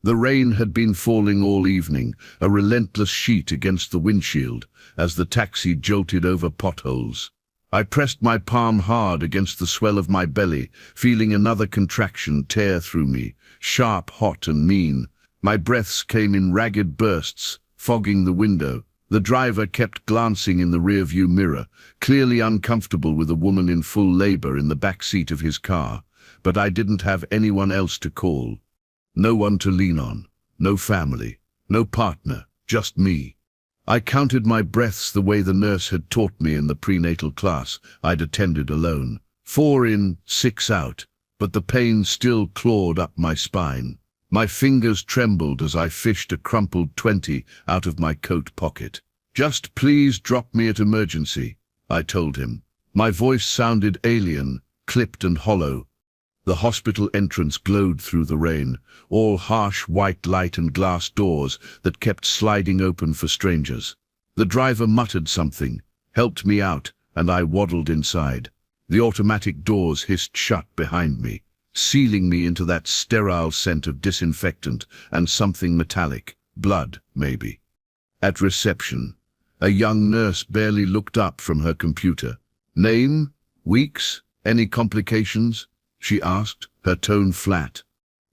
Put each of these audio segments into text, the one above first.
The rain had been falling all evening, a relentless sheet against the windshield, as the taxi jolted over potholes. I pressed my palm hard against the swell of my belly, feeling another contraction tear through me, sharp, hot, and mean. My breaths came in ragged bursts, fogging the window. The driver kept glancing in the rearview mirror, clearly uncomfortable with a woman in full labor in the back seat of his car. But I didn't have anyone else to call. No one to lean on, no family, no partner, just me. I counted my breaths the way the nurse had taught me in the prenatal class I'd attended alone. 4 in, 6 out, but the pain still clawed up my spine. My fingers trembled as I fished a crumpled 20 out of my coat pocket. "Just please drop me at emergency," I told him. My voice sounded alien, clipped and hollow. The hospital entrance glowed through the rain, all harsh white light and glass doors that kept sliding open for strangers. The driver muttered something, helped me out, and I waddled inside. The automatic doors hissed shut behind me, sealing me into that sterile scent of disinfectant and something metallic, blood, maybe. At reception, a young nurse barely looked up from her computer. "Name? Weeks? Any complications?" she asked, her tone flat.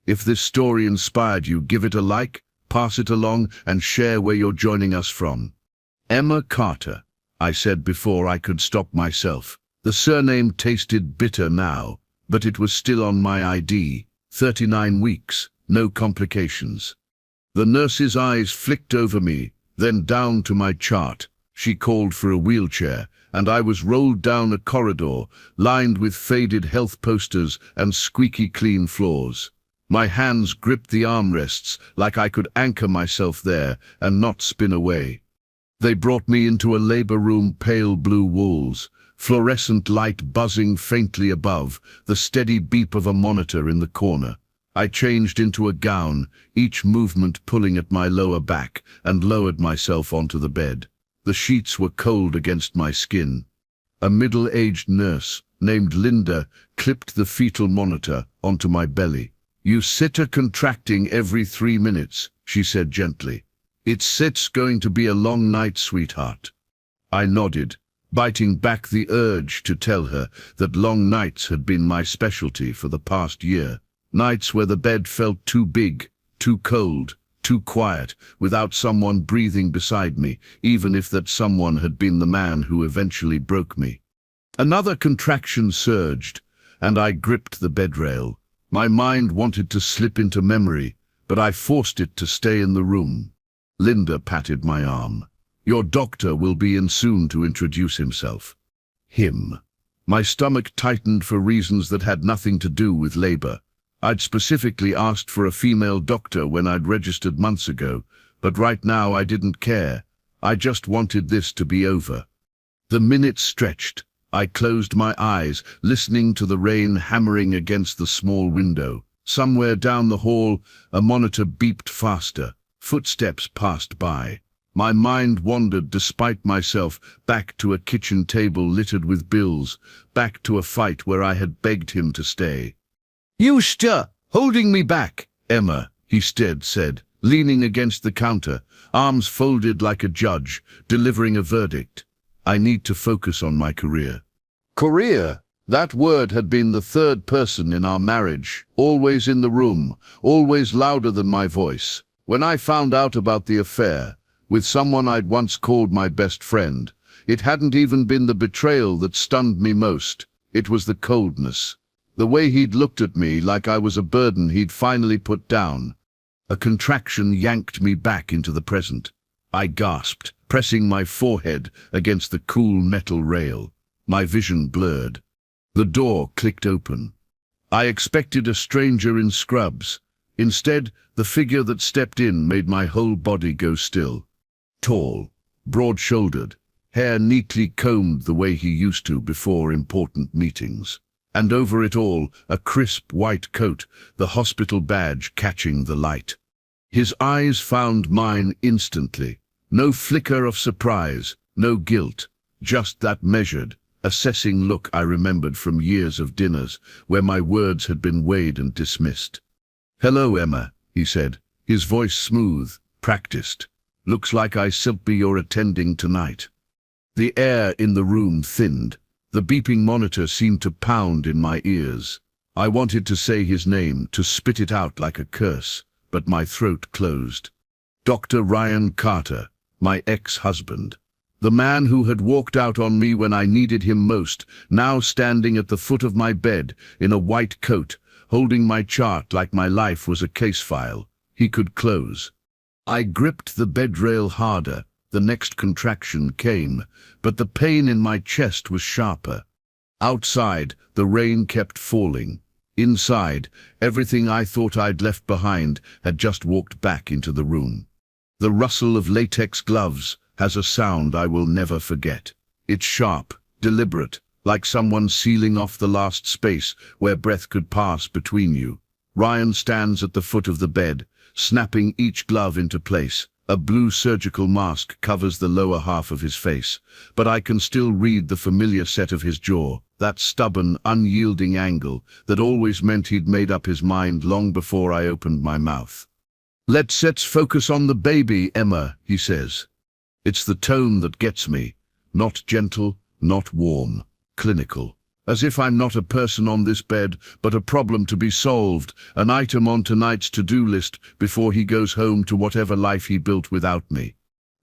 "If this story inspired you, give it a like, pass it along, and share where you're joining us from." "Emma Carter," I said before I could stop myself. The surname tasted bitter now, but it was still on my ID. 39 weeks, no complications. The nurse's eyes flicked over me, then down to my chart. She called for a wheelchair, and I was rolled down a corridor, lined with faded health posters and squeaky clean floors. My hands gripped the armrests like I could anchor myself there and not spin away. They brought me into a labor room, pale blue walls, fluorescent light buzzing faintly above, the steady beep of a monitor in the corner. I changed into a gown, each movement pulling at my lower back, and lowered myself onto the bed. The sheets were cold against my skin. A middle-aged nurse, named Linda, clipped the fetal monitor onto my belly. "You sit contracting every 3 minutes, she said gently. "It's going to be a long night, sweetheart." I nodded, biting back the urge to tell her that long nights had been my specialty for the past year. Nights where the bed felt too big, too cold, too quiet, without someone breathing beside me, even if that someone had been the man who eventually broke me. Another contraction surged, and I gripped the bedrail. My mind wanted to slip into memory, but I forced it to stay in the room. Linda patted my arm. "Your doctor will be in soon to introduce himself." Him. My stomach tightened for reasons that had nothing to do with labor. I'd specifically asked for a female doctor when I'd registered months ago, but right now I didn't care. I just wanted this to be over. The minutes stretched. I closed my eyes, listening to the rain hammering against the small window. Somewhere down the hall, a monitor beeped faster. Footsteps passed by. My mind wandered, despite myself, back to a kitchen table littered with bills, back to a fight where I had begged him to stay. "You holding me back, Emma," he said, leaning against the counter, arms folded like a judge, delivering a verdict. I need to focus on my career. Career? That word had been the third person in our marriage, always in the room, always louder than my voice. When I found out about the affair, with someone I'd once called my best friend, it hadn't even been the betrayal that stunned me most. It was the coldness. The way he'd looked at me like I was a burden he'd finally put down. A contraction yanked me back into the present. I gasped, pressing my forehead against the cool metal rail. My vision blurred. The door clicked open. I expected a stranger in scrubs. Instead, the figure that stepped in made my whole body go still. Tall, broad-shouldered, hair neatly combed the way he used to before important meetings. And over it all, a crisp white coat, the hospital badge catching the light. His eyes found mine instantly. No flicker of surprise, no guilt, just that measured, assessing look I remembered from years of dinners where my words had been weighed and dismissed. "Hello, Emma," he said, His voice smooth, practiced. Looks like I be your attending tonight. The air in the room thinned. The beeping monitor seemed to pound in my ears. I wanted to say his name, to spit it out like a curse, but my throat closed. Dr. Ryan Carter, my ex-husband. The man who had walked out on me when I needed him most, now standing at the foot of my bed in a white coat, holding my chart like my life was a case file he could close. I gripped the bedrail harder. The next contraction came, but the pain in my chest was sharper. Outside, the rain kept falling. Inside, everything I thought I'd left behind had just walked back into the room. The rustle of latex gloves has a sound I will never forget. It's sharp, deliberate, like someone sealing off the last space where breath could pass between you. Ryan stands at the foot of the bed, snapping each glove into place. A blue surgical mask covers the lower half of his face, but I can still read the familiar set of his jaw, that stubborn, unyielding angle that always meant he'd made up his mind long before I opened my mouth. Let's focus on the baby, Emma, he says. It's the tone that gets me. Not gentle, not warm, clinical. As if I'm not a person on this bed, but a problem to be solved, an item on tonight's to-do list before he goes home to whatever life he built without me.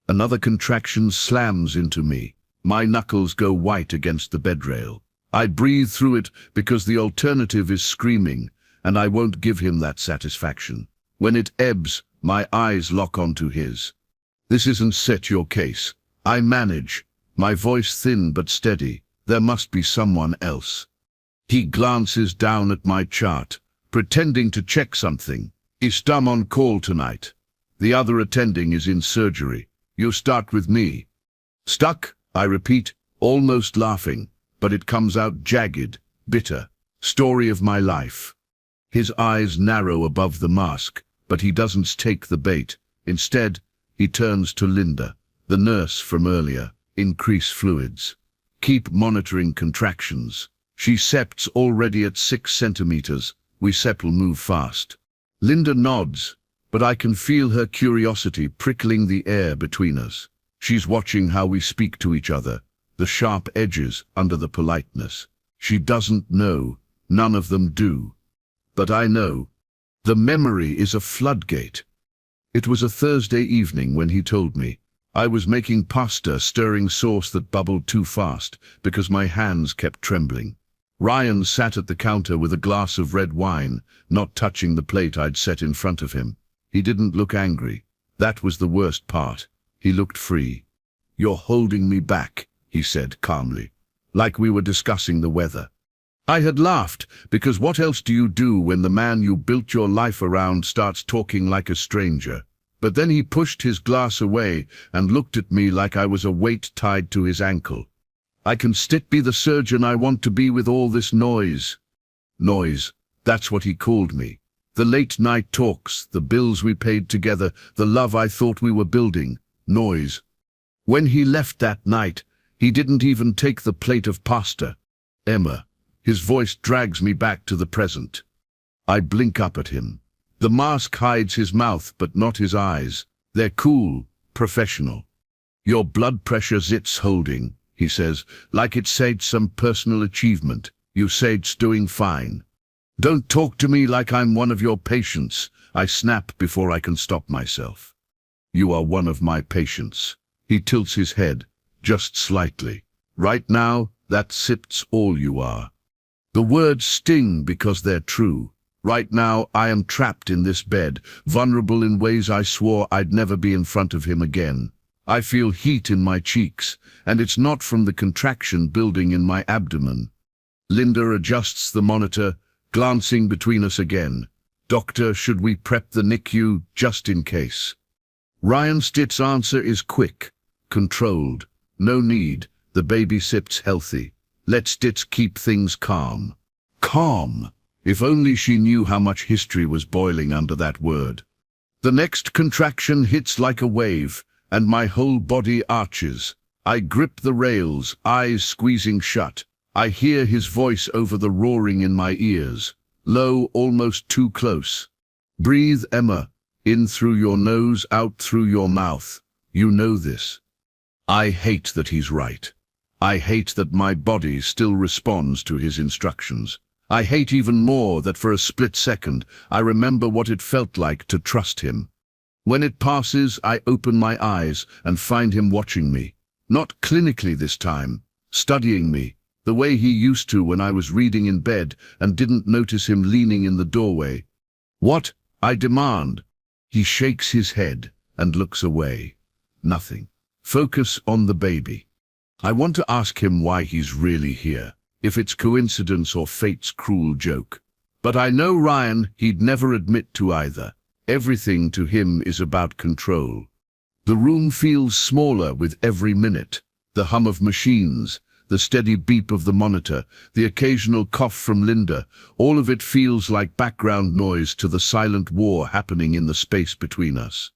Another contraction slams into me. My knuckles go white against the bedrail. I breathe through it because the alternative is screaming, and I won't give him that satisfaction. When it ebbs, my eyes lock onto his. This isn't set your case. I manage, my voice thin but steady. There must be someone else. He glances down at my chart, pretending to check something. Is Dom on call tonight? The other attending is in surgery. You start with me. Stuck, I repeat, almost laughing, but it comes out jagged, bitter. Story of my life. His eyes narrow above the mask, but he doesn't take the bait. Instead, he turns to Linda, the nurse from earlier. Increase fluids. Keep monitoring contractions. She septs already at 6 centimeters. We sepal move fast. Linda nods, but I can feel her curiosity prickling the air between us. She's watching how we speak to each other, the sharp edges under the politeness. She doesn't know. None of them do. But I know. The memory is a floodgate. It was a Thursday evening when he told me. I was making pasta, stirring sauce that bubbled too fast because my hands kept trembling. Ryan sat at the counter with a glass of red wine, not touching the plate I'd set in front of him. He didn't look angry. That was the worst part. He looked free. You're holding me back, he said calmly, like we were discussing the weather. I had laughed, because what else do you do when the man you built your life around starts talking like a stranger? But then he pushed his glass away and looked at me like I was a weight tied to his ankle. I can still be the surgeon I want to be with all this noise. Noise, that's what he called me. The late night talks, the bills we paid together, the love I thought we were building. Noise. When he left that night, he didn't even take the plate of pasta. Emma. His voice drags me back to the present. I blink up at him. The mask hides his mouth, but not his eyes. They're cool, professional. Your blood pressure's it's holding, he says, like it said some personal achievement. You say it's doing fine. Don't talk to me like I'm one of your patients. I snap before I can stop myself. You are one of my patients. He tilts his head, just slightly. Right now, that's all you are. The words sting because they're true. Right now, I am trapped in this bed, vulnerable in ways I swore I'd never be in front of him again. I feel heat in my cheeks, and it's not from the contraction building in my abdomen. Linda adjusts the monitor, glancing between us again. Doctor, should we prep the NICU just in case? Ryan Stitt's answer is quick, controlled. No need, the baby sips healthy. Let Stitz keep things calm. Calm! If only she knew how much history was boiling under that word. The next contraction hits like a wave, and my whole body arches. I grip the rails, eyes squeezing shut. I hear his voice over the roaring in my ears. Low, almost too close. Breathe, Emma. In through your nose, out through your mouth. You know this. I hate that he's right. I hate that my body still responds to his instructions. I hate even more that for a split second I remember what it felt like to trust him. When it passes, I open my eyes and find him watching me. Not clinically this time, studying me, the way he used to when I was reading in bed and didn't notice him leaning in the doorway. "What?" I demand. He shakes his head and looks away. Nothing. Focus on the baby. I want to ask him why he's really here, if it's coincidence or fate's cruel joke. But I know Ryan, he'd never admit to either. Everything to him is about control. The room feels smaller with every minute. The hum of machines, the steady beep of the monitor, the occasional cough from Linda, all of it feels like background noise to the silent war happening in the space between us.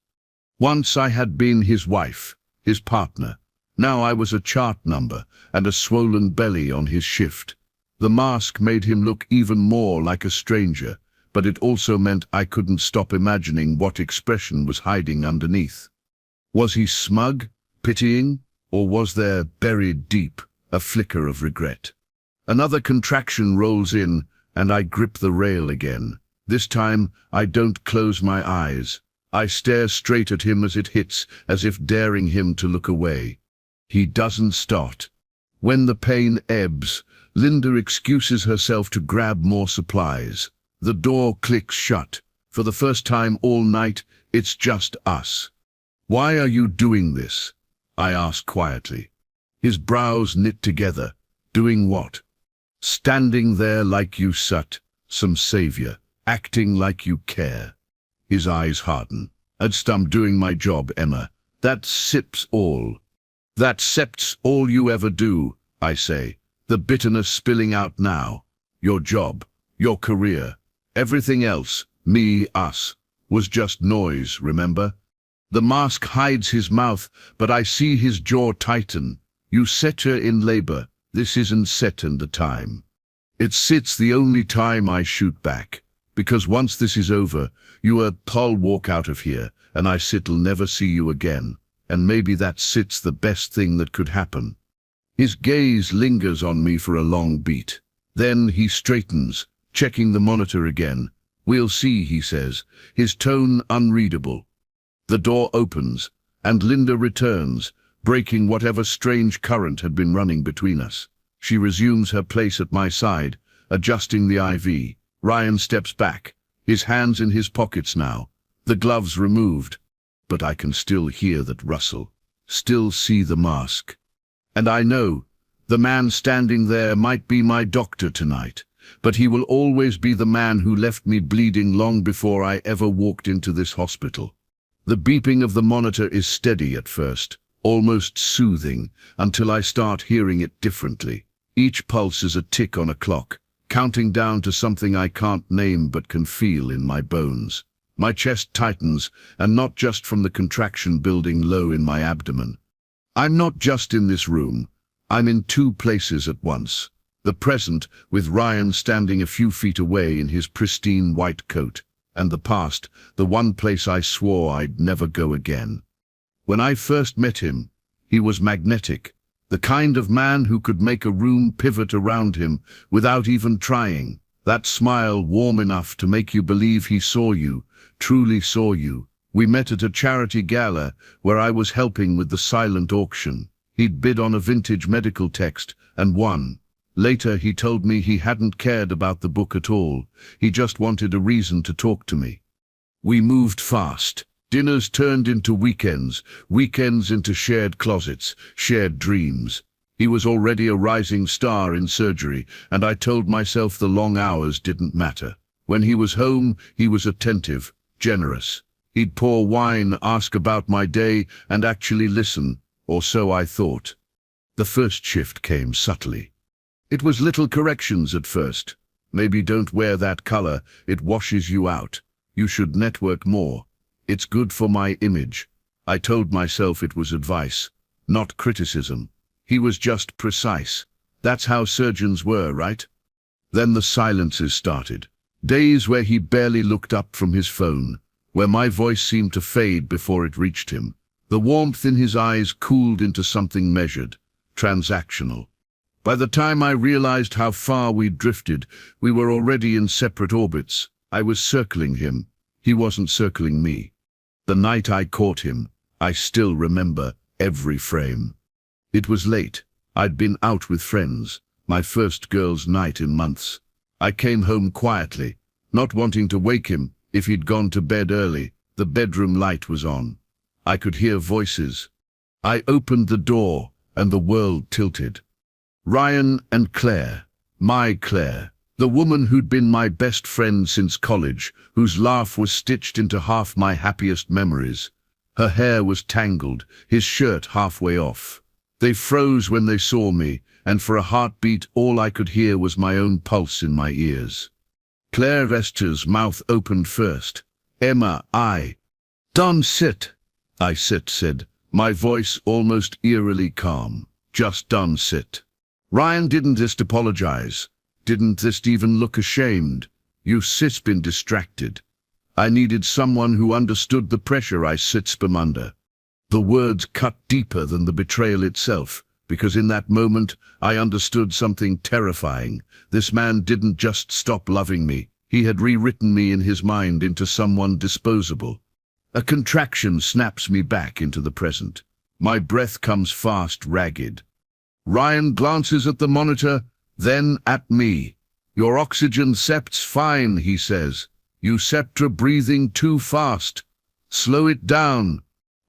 Once I had been his wife, his partner. Now I was a chart number and a swollen belly on his shift. The mask made him look even more like a stranger, but it also meant I couldn't stop imagining what expression was hiding underneath. Was he smug, pitying, or was there, buried deep, a flicker of regret? Another contraction rolls in, and I grip the rail again. This time, I don't close my eyes. I stare straight at him as it hits, as if daring him to look away. He doesn't start. When the pain ebbs, Linda excuses herself to grab more supplies. The door clicks shut. For the first time all night, it's just us. "Why are you doing this?" I ask quietly. His brows knit together. Doing what? Standing there like you some savior, acting like you care. His eyes harden. "I'm doing my job, Emma. That's all. That's all you ever do," I say, the bitterness spilling out now. "Your job, your career, everything else, me, us, was just noise, remember?" The mask hides his mouth, but I see his jaw tighten. "You set her in labor. This isn't set in the time." It's the only time I shoot back. Because once this is over, I'll walk out of here, and I'll never see you again. And maybe that's the best thing that could happen. His gaze lingers on me for a long beat. Then he straightens, checking the monitor again. "We'll see," he says, his tone unreadable. The door opens, and Linda returns, breaking whatever strange current had been running between us. She resumes her place at my side, adjusting the IV. Ryan steps back, his hands in his pockets now, the gloves removed. But I can still hear that rustle, still see the mask. And I know, the man standing there might be my doctor tonight, but he will always be the man who left me bleeding long before I ever walked into this hospital. The beeping of the monitor is steady at first, almost soothing, until I start hearing it differently. Each pulse is a tick on a clock, counting down to something I can't name but can feel in my bones. My chest tightens, and not just from the contraction building low in my abdomen. I'm not just in this room. I'm in two places at once. The present, with Ryan standing a few feet away in his pristine white coat, and the past, the one place I swore I'd never go again. When I first met him, he was magnetic, the kind of man who could make a room pivot around him without even trying. That smile warm enough to make you believe he saw you, truly saw you. We met at a charity gala where I was helping with the silent auction. He'd bid on a vintage medical text and won. Later he told me he hadn't cared about the book at all. He just wanted a reason to talk to me. We moved fast. Dinners turned into weekends, weekends into shared closets, shared dreams. He was already a rising star in surgery, and I told myself the long hours didn't matter. When he was home, he was attentive, generous. He'd pour wine, ask about my day, and actually listen, or so I thought. The first shift came subtly. It was little corrections at first. Maybe don't wear that color, it washes you out. You should network more. It's good for my image. I told myself it was advice, not criticism. He was just precise. That's how surgeons were, right? Then the silences started. Days where he barely looked up from his phone. where my voice seemed to fade before it reached him. The warmth in his eyes cooled into something measured, transactional. By the time I realized how far we'd drifted, we were already in separate orbits. I was circling him. He wasn't circling me. The night I caught him, I still remember every frame. It was late. I'd been out with friends, my first girls' night in months. I came home quietly, not wanting to wake him. If he'd gone to bed early, the bedroom light was on. I could hear voices. I opened the door, and the world tilted. Ryan and Claire, my Claire, the woman who'd been my best friend since college, whose laugh was stitched into half my happiest memories. Her hair was tangled, his shirt halfway off. They froze when they saw me, and for a heartbeat all I could hear was my own pulse in my ears. Claire Vester's mouth opened first. Emma, Don't sit, I said, my voice almost eerily calm. Just don't sit. Ryan didn't just apologize, didn't just even look ashamed. You sis been distracted. I needed someone who understood the pressure I sits under. The words cut deeper than the betrayal itself, because in that moment I understood something terrifying. This man didn't just stop loving me, he had rewritten me in his mind into someone disposable. A contraction snaps me back into the present. My breath comes fast, ragged. Ryan glances at the monitor, then at me. Your oxygen sept's fine, he says. You septra breathing too fast. Slow it down.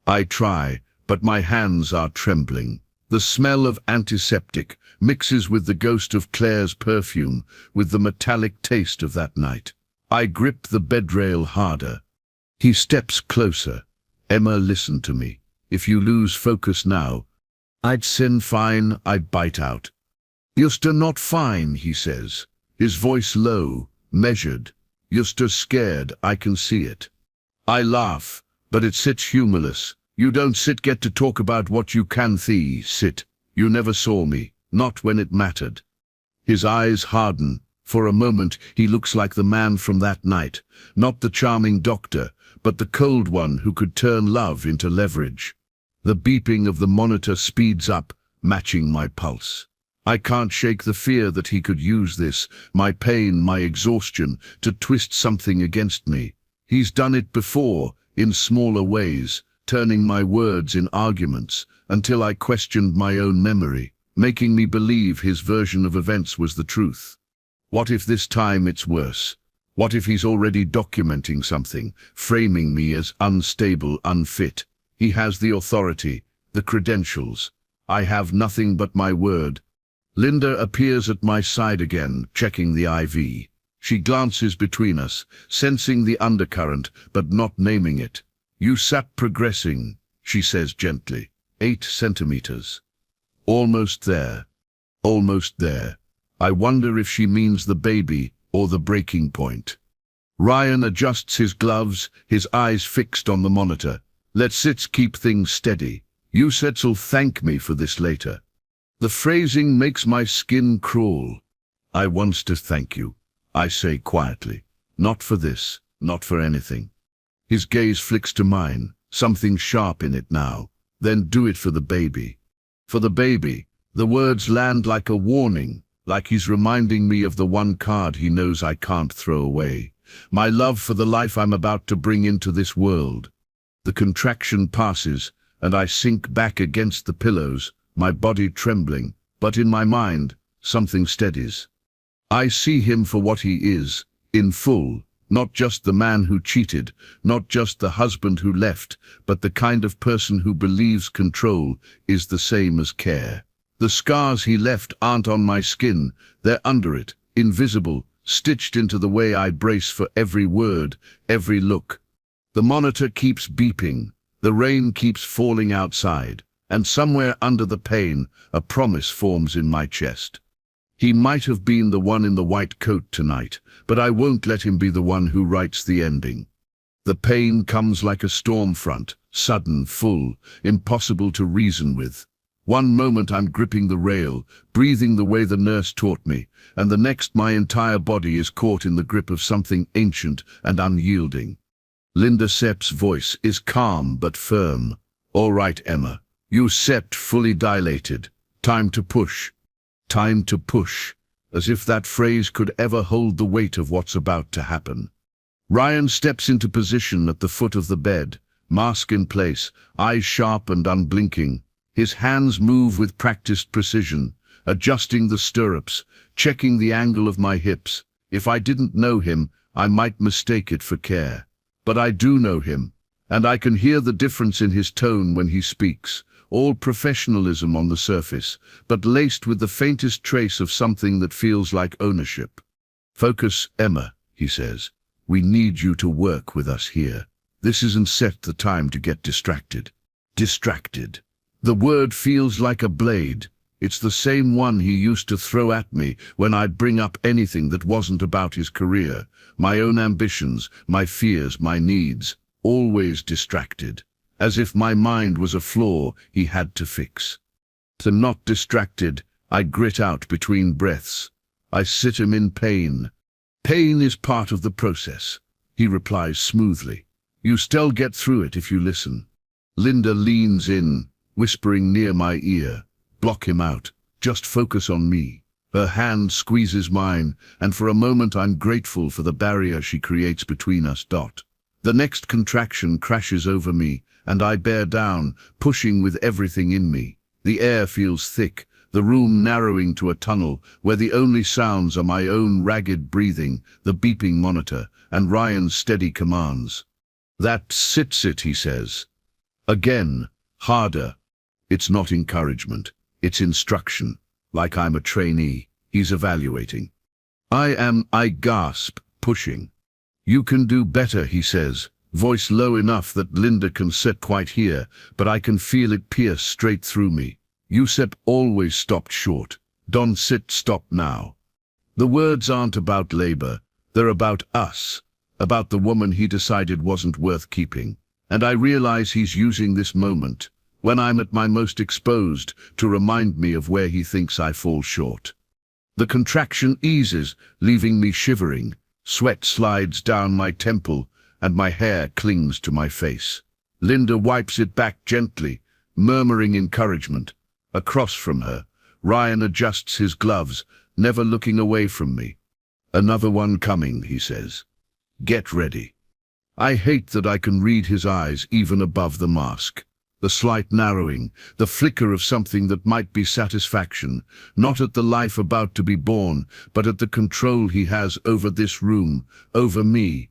I try, but my hands are trembling. The smell of antiseptic mixes with the ghost of Claire's perfume, with the metallic taste of that night. I grip the bedrail harder. He steps closer. Emma, listen to me. If you lose focus now, I'd sin fine, I bite out. You're not fine, he says, his voice low, measured. You're scared, I can see it. I laugh, but it sits humorless. You don't get to talk about what you can sit. You never saw me, not when it mattered. His eyes harden. For a moment, he looks like the man from that night, not the charming doctor, but the cold one who could turn love into leverage. The beeping of the monitor speeds up, matching my pulse. I can't shake the fear that he could use this, my pain, my exhaustion, to twist something against me. He's done it before, in smaller ways, turning my words in arguments, until I questioned my own memory, making me believe his version of events was the truth. What if this time it's worse? What if he's already documenting something, framing me as unstable, unfit? He has the authority, the credentials. I have nothing but my word. Linda appears at my side again, checking the IV. She glances between us, sensing the undercurrent, but not naming it. You sat progressing, she says gently. 8 centimeters. Almost there. Almost there. I wonder if she means the baby or the breaking point. Ryan adjusts his gloves, his eyes fixed on the monitor. Let's keep things steady. You said'll thank me for this later. The phrasing makes my skin crawl. I wants to thank you, I say quietly. Not for this, not for anything. His gaze flicks to mine, something sharp in it now. Then do it for the baby. For the baby. The words land like a warning, like he's reminding me of the one card he knows I can't throw away. My love for the life I'm about to bring into this world. The contraction passes, and I sink back against the pillows, my body trembling, but in my mind, something steadies. I see him for what he is, in full, not just the man who cheated, not just the husband who left, but the kind of person who believes control is the same as care. The scars he left aren't on my skin, they're under it, invisible, stitched into the way I brace for every word, every look. The monitor keeps beeping, the rain keeps falling outside, and somewhere under the pain, a promise forms in my chest. He might have been the one in the white coat tonight, but I won't let him be the one who writes the ending. The pain comes like a storm front, sudden, full, impossible to reason with. One moment I'm gripping the rail, breathing the way the nurse taught me, and the next my entire body is caught in the grip of something ancient and unyielding. Linda Sepp's voice is calm but firm. All right, Emma. You Sept fully dilated. Time to push. Time to push. As if that phrase could ever hold the weight of what's about to happen. Ryan steps into position at the foot of the bed, mask in place, eyes sharp and unblinking. His hands move with practiced precision, adjusting the stirrups, checking the angle of my hips. If I didn't know him, I might mistake it for care. But I do know him, and I can hear the difference in his tone when he speaks. All professionalism on the surface, but laced with the faintest trace of something that feels like ownership. Focus, Emma, he says. We need you to work with us here. This isn't set the time to get distracted. Distracted. The word feels like a blade. It's the same one he used to throw at me when I'd bring up anything that wasn't about his career, my own ambitions, my fears, my needs. Always distracted. As if my mind was a flaw he had to fix. So not distracted, I grit out between breaths. I sit him in pain. Pain is part of the process, he replies smoothly. You still get through it if you listen. Linda leans in, whispering near my ear. Block him out. Just focus on me. Her hand squeezes mine, and for a moment I'm grateful for the barrier she creates between us. The next contraction crashes over me, and I bear down, pushing with everything in me. The air feels thick, the room narrowing to a tunnel, where the only sounds are my own ragged breathing, the beeping monitor, and Ryan's steady commands. That sits it, he says. Again, harder. It's not encouragement, it's instruction. Like I'm a trainee, he's evaluating. I gasp, pushing. You can do better, he says, voice low enough that Linda can sit quite hear, but I can feel it pierce straight through me. Yusep always stopped short. Don't sit, stop now. The words aren't about labor, they're about us, about the woman he decided wasn't worth keeping. And I realize he's using this moment, when I'm at my most exposed, to remind me of where he thinks I fall short. The contraction eases, leaving me shivering. Sweat slides down my temple, and my hair clings to my face. Linda wipes it back gently, murmuring encouragement. Across from her, Ryan adjusts his gloves, never looking away from me. Another one coming, he says. Get ready. I hate that I can read his eyes even above the mask. The slight narrowing, the flicker of something that might be satisfaction, not at the life about to be born, but at the control he has over this room, over me.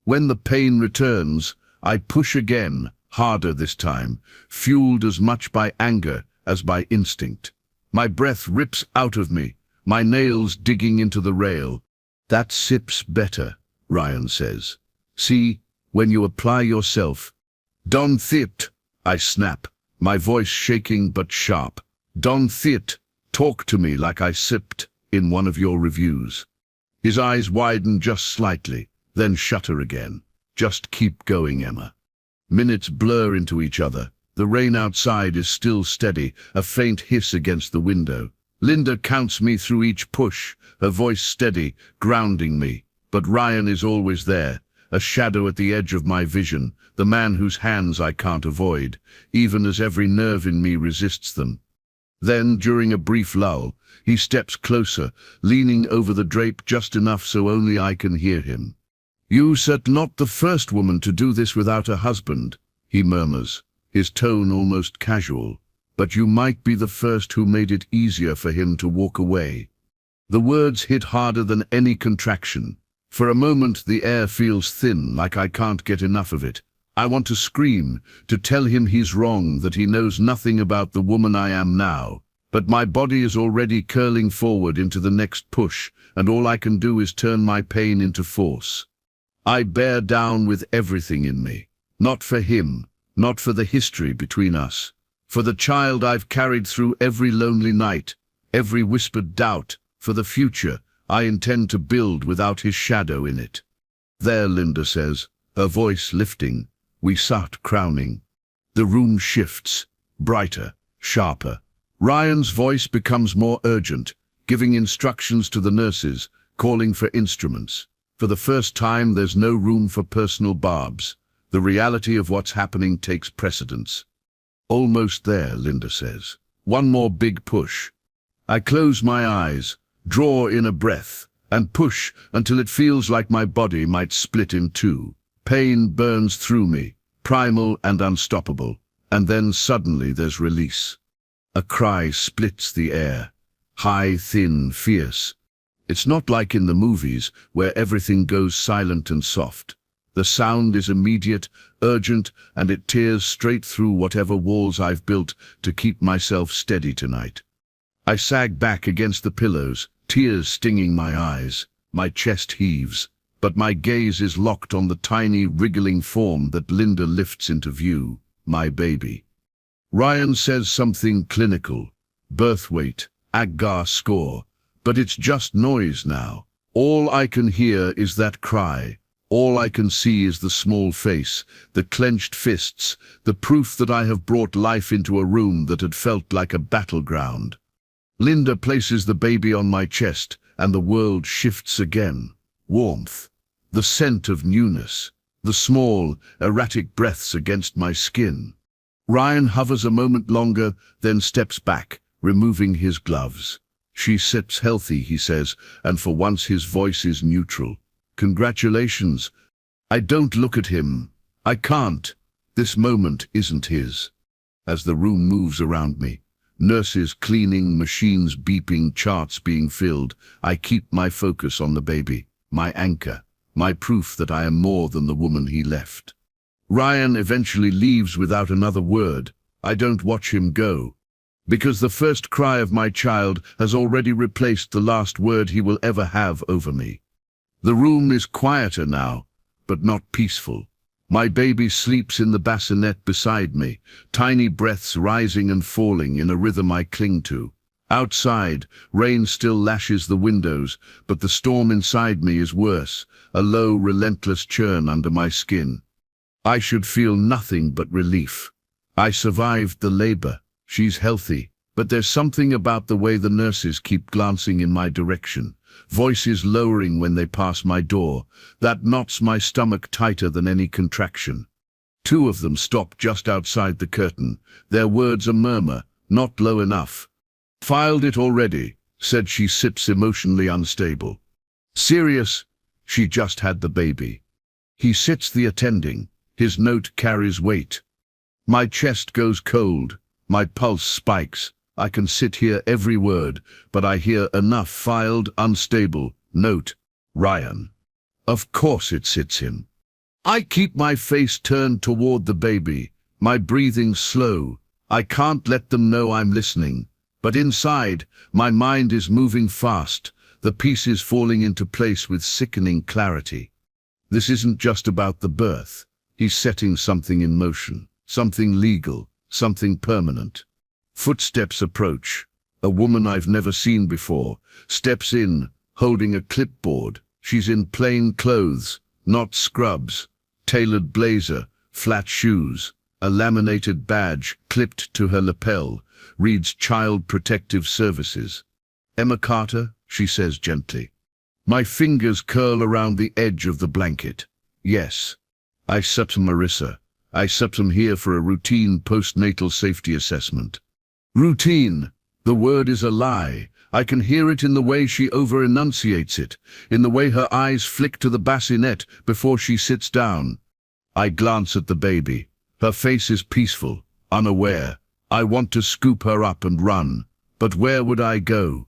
When the pain returns, I push again, harder this time, fueled as much by anger as by instinct. My breath rips out of me, my nails digging into the rail. That sips better, Ryan says. See, when you apply yourself. Don Thiet, I snap, my voice shaking but sharp. Don Thiet, talk to me like I sipped in one of your reviews. His eyes widen just slightly, then shutter again. Just keep going, Emma. Minutes blur into each other. The rain outside is still steady, a faint hiss against the window. Linda counts me through each push, her voice steady, grounding me. But Ryan is always there, a shadow at the edge of my vision, the man whose hands I can't avoid, even as every nerve in me resists them. Then, during a brief lull, he steps closer, leaning over the drape just enough so only I can hear him. You said not the first woman to do this without a husband, he murmurs, his tone almost casual, but you might be the first who made it easier for him to walk away. The words hit harder than any contraction. For a moment the air feels thin, like I can't get enough of it. I want to scream, to tell him he's wrong, that he knows nothing about the woman I am now. But my body is already curling forward into the next push, and all I can do is turn my pain into force. I bear down with everything in me. Not for him, not for the history between us. For the child I've carried through every lonely night, every whispered doubt, for the future I intend to build without his shadow in it. There, Linda says, her voice lifting. We sat crowning. The room shifts, brighter, sharper. Ryan's voice becomes more urgent, giving instructions to the nurses, calling for instruments. For the first time, there's no room for personal barbs. The reality of what's happening takes precedence. Almost there, Linda says. One more big push. I close my eyes, draw in a breath, and push until it feels like my body might split in two. Pain burns through me, primal and unstoppable, and then suddenly there's release. A cry splits the air, high, thin, fierce. It's not like in the movies where everything goes silent and soft. The sound is immediate, urgent, and it tears straight through whatever walls I've built to keep myself steady tonight. I sag back against the pillows, tears stinging my eyes. My chest heaves, but my gaze is locked on the tiny, wriggling form that Linda lifts into view, my baby. Ryan says something clinical, birth weight, Agar score, but it's just noise now. All I can hear is that cry. All I can see is the small face, the clenched fists, the proof that I have brought life into a room that had felt like a battleground. Linda places the baby on my chest, and the world shifts again. Warmth, the scent of newness, the small, erratic breaths against my skin. Ryan hovers a moment longer, then steps back, removing his gloves. She sits healthy, he says, and for once his voice is neutral. Congratulations. I don't look at him. I can't. This moment isn't his. As the room moves around me, nurses cleaning, machines beeping, charts being filled, I keep my focus on the baby, my anchor, my proof that I am more than the woman he left. Ryan eventually leaves without another word. I don't watch him go, because the first cry of my child has already replaced the last word he will ever have over me. The room is quieter now, but not peaceful. My baby sleeps in the bassinet beside me, tiny breaths rising and falling in a rhythm I cling to. Outside, rain still lashes the windows, but the storm inside me is worse, a low, relentless churn under my skin. I should feel nothing but relief. I survived the labor. She's healthy, but there's something about the way the nurses keep glancing in my direction, voices lowering when they pass my door, that knots my stomach tighter than any contraction. Two of them stop just outside the curtain, their words a murmur, not low enough. Filed it already, said she, sips emotionally unstable. Serious, she just had the baby. He sits the attending, his note carries weight. My chest goes cold, my pulse spikes. I can sit here every word, but I hear enough filed, unstable, note, Ryan. Of course it sits him. I keep my face turned toward the baby, my breathing slow. I can't let them know I'm listening. But inside, my mind is moving fast, the pieces falling into place with sickening clarity. This isn't just about the birth. He's setting something in motion, something legal, something permanent. Footsteps approach. A woman I've never seen before steps in, holding a clipboard. She's in plain clothes, not scrubs, tailored blazer, flat shoes. A laminated badge clipped to her lapel reads Child Protective Services. Emma Carter, she says gently. My fingers curl around the edge of the blanket. Yes, I sat Marissa. I sat him here for a routine postnatal safety assessment. Routine. The word is a lie. I can hear it in the way she over-enunciates it, in the way her eyes flick to the bassinet before she sits down. I glance at the baby. Her face is peaceful, unaware. I want to scoop her up and run, but where would I go?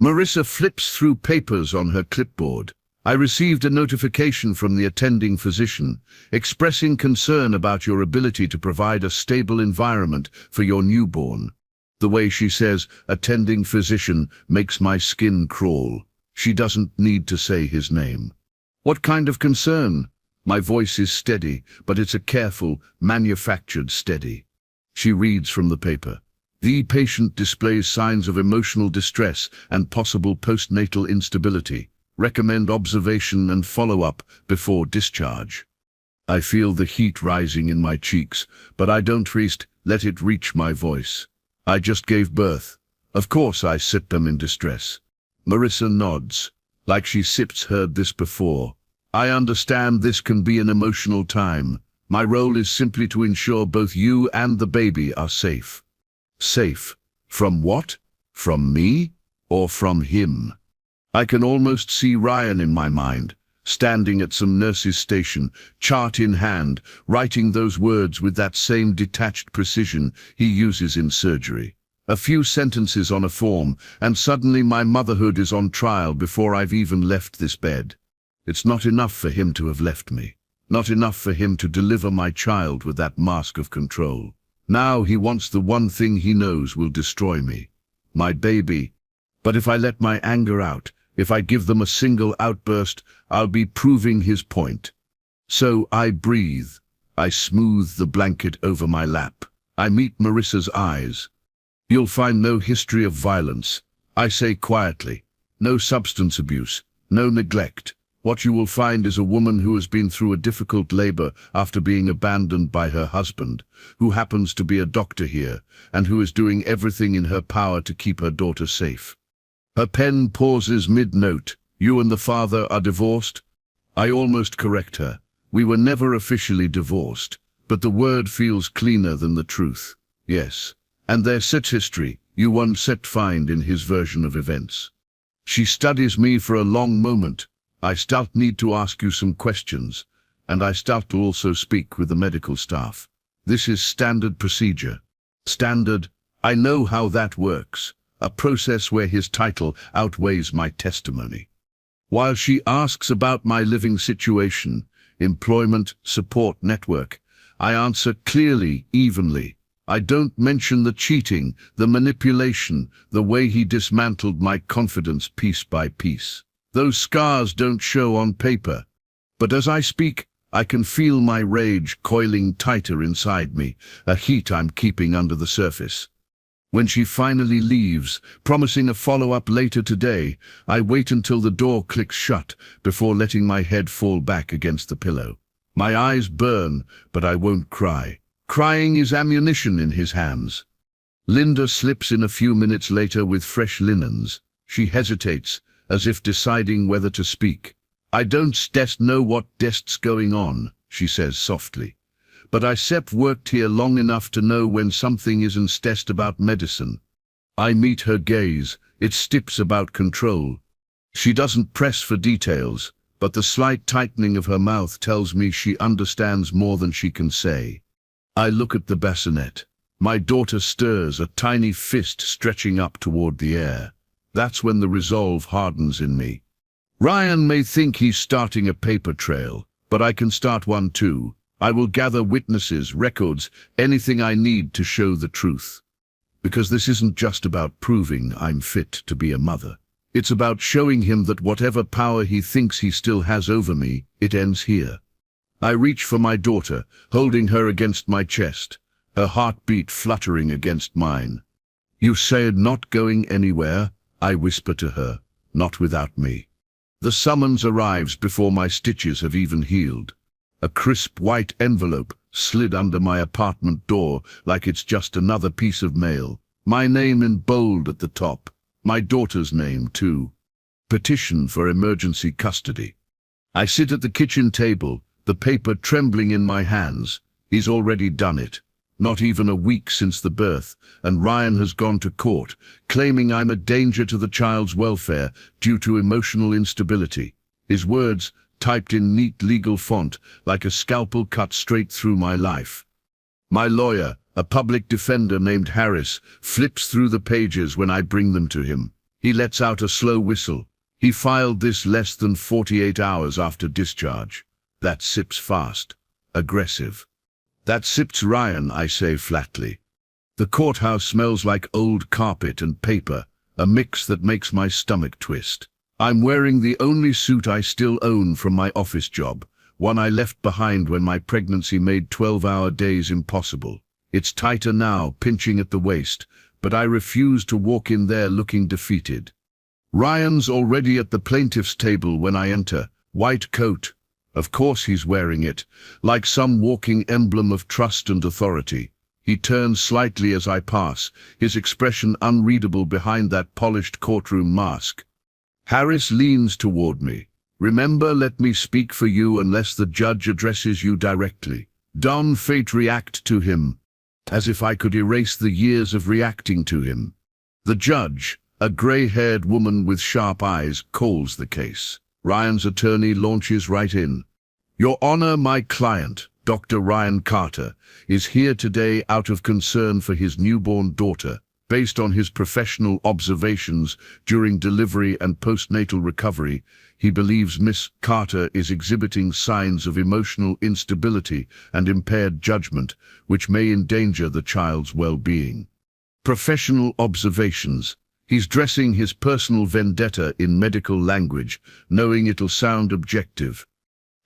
Marissa flips through papers on her clipboard. I received a notification from the attending physician, expressing concern about your ability to provide a stable environment for your newborn. The way she says, attending physician, makes my skin crawl. She doesn't need to say his name. What kind of concern? My voice is steady, but it's a careful, manufactured steady. She reads from the paper. The patient displays signs of emotional distress and possible postnatal instability. Recommend observation and follow-up before discharge. I feel the heat rising in my cheeks, but I don't let it reach my voice. I just gave birth. Of course I sit them in distress. Marissa nods, like she sips heard this before. I understand this can be an emotional time, My role is simply to ensure both you and the baby are safe. Safe. From what? From me? Or from him? I can almost see Ryan in my mind, standing at some nurse's station, chart in hand, writing those words with that same detached precision he uses in surgery. A few sentences on a form, and suddenly my motherhood is on trial before I've even left this bed. It's not enough for him to have left me. Not enough for him to deliver my child with that mask of control. Now he wants the one thing he knows will destroy me. My baby. But if I let my anger out, if I give them a single outburst, I'll be proving his point. So I breathe. I smooth the blanket over my lap. I meet Marissa's eyes. You'll find no history of violence, I say quietly. No substance abuse, no neglect. What you will find is a woman who has been through a difficult labor after being abandoned by her husband, who happens to be a doctor here, and who is doing everything in her power to keep her daughter safe. Her pen pauses mid-note. You and the father are divorced? I almost correct her. We were never officially divorced, but the word feels cleaner than the truth. Yes. And their set history, you won't set find in his version of events. She studies me for a long moment. I start need to ask you some questions, and I start to also speak with the medical staff. This is standard procedure. Standard, I know how that works. A process where his title outweighs my testimony. While she asks about my living situation, employment, support network, I answer clearly, evenly. I don't mention the cheating, the manipulation, the way he dismantled my confidence piece by piece. Those scars don't show on paper. But as I speak, I can feel my rage coiling tighter inside me, a heat I'm keeping under the surface. When she finally leaves, promising a follow-up later today, I wait until the door clicks shut before letting my head fall back against the pillow. My eyes burn, but I won't cry. Crying is ammunition in his hands. Linda slips in a few minutes later with fresh linens. She hesitates, as if deciding whether to speak. I don't know what's going on, she says softly. But I worked here long enough to know when something isn't about medicine. I meet her gaze. It's about control. She doesn't press for details, but the slight tightening of her mouth tells me she understands more than she can say. I look at the bassinet. My daughter stirs, a tiny fist stretching up toward the air. That's when the resolve hardens in me. Ryan may think he's starting a paper trail, but I can start one too. I will gather witnesses, records, anything I need to show the truth. Because this isn't just about proving I'm fit to be a mother. It's about showing him that whatever power he thinks he still has over me, it ends here. I reach for my daughter, holding her against my chest, her heartbeat fluttering against mine. You said not going anywhere, I whisper to her, not without me. The summons arrives before my stitches have even healed. A crisp white envelope slid under my apartment door like it's just another piece of mail. My name in bold at the top. My daughter's name, too. Petition for emergency custody. I sit at the kitchen table, the paper trembling in my hands. He's already done it. Not even a week since the birth, and Ryan has gone to court, claiming I'm a danger to the child's welfare due to emotional instability. His words, typed in neat legal font, like a scalpel cut straight through my life. My lawyer, a public defender named Harris, flips through the pages when I bring them to him. He lets out a slow whistle. He filed this less than 48 hours after discharge. That sips fast. Aggressive. That sips Ryan, I say flatly. The courthouse smells like old carpet and paper, a mix that makes my stomach twist. I'm wearing the only suit I still own from my office job, one I left behind when my pregnancy made 12-hour days impossible. It's tighter now, pinching at the waist, but I refuse to walk in there looking defeated. Ryan's already at the plaintiff's table when I enter, white coat. Of course he's wearing it, like some walking emblem of trust and authority. He turns slightly as I pass, his expression unreadable behind that polished courtroom mask. Harris leans toward me. Remember, let me speak for you unless the judge addresses you directly. Don fate react to him, as if I could erase the years of reacting to him. The judge, a grey-haired woman with sharp eyes, calls the case. Ryan's attorney launches right in. Your Honor, my client, Dr. Ryan Carter, is here today out of concern for his newborn daughter. Based on his professional observations during delivery and postnatal recovery, he believes Miss Carter is exhibiting signs of emotional instability and impaired judgment, which may endanger the child's well-being. Professional observations. He's dressing his personal vendetta in medical language, knowing it'll sound objective.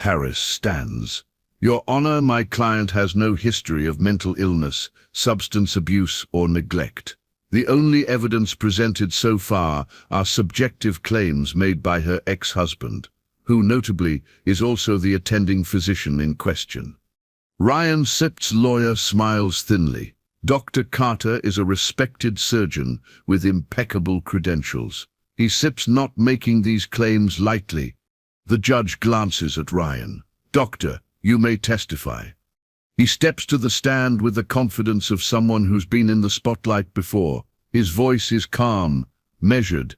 Harris stands. Your Honor, my client has no history of mental illness, substance abuse, or neglect. The only evidence presented so far are subjective claims made by her ex-husband, who notably is also the attending physician in question. Ryan Sip's lawyer smiles thinly. Dr. Carter is a respected surgeon with impeccable credentials. Sip's not making these claims lightly. The judge glances at Ryan. Doctor, you may testify. He steps to the stand with the confidence of someone who's been in the spotlight before. His voice is calm, measured.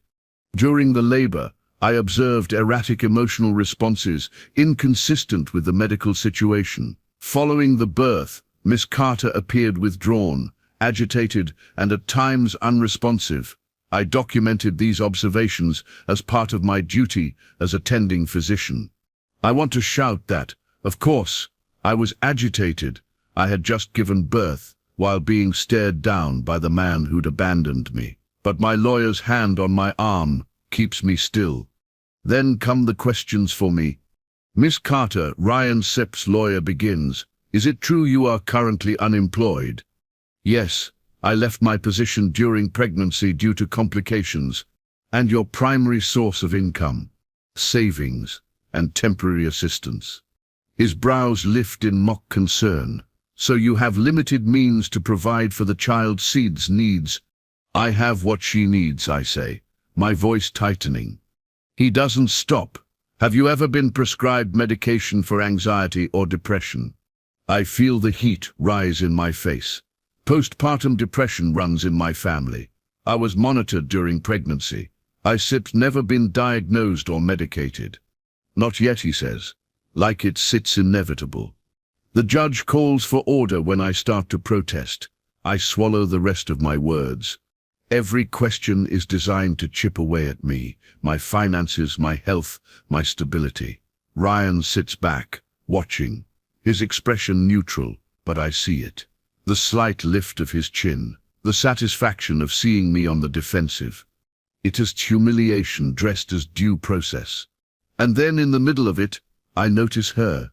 During the labor, I observed erratic emotional responses, inconsistent with the medical situation. Following the birth, Miss Carter appeared withdrawn, agitated, and at times unresponsive. I documented these observations as part of my duty as attending physician. I want to shout that, of course, I was agitated. I had just given birth, while being stared down by the man who'd abandoned me. But my lawyer's hand on my arm keeps me still. Then come the questions for me. Miss Carter, Ryan Sip's lawyer begins. Is it true you are currently unemployed? Yes, I left my position during pregnancy due to complications. And your primary source of income? Savings and temporary assistance. His brows lift in mock concern. So you have limited means to provide for the child's seed's needs. I have what she needs, I say, my voice tightening. He doesn't stop. Have you ever been prescribed medication for anxiety or depression? I feel the heat rise in my face. Postpartum depression runs in my family. I was monitored during pregnancy. Sip's never been diagnosed or medicated. Not yet, he says, like it sits inevitable. The judge calls for order when I start to protest. I swallow the rest of my words. Every question is designed to chip away at me, my finances, my health, my stability. Ryan sits back, watching, his expression neutral, but I see it. The slight lift of his chin, the satisfaction of seeing me on the defensive. It is humiliation dressed as due process. And then in the middle of it, I notice her.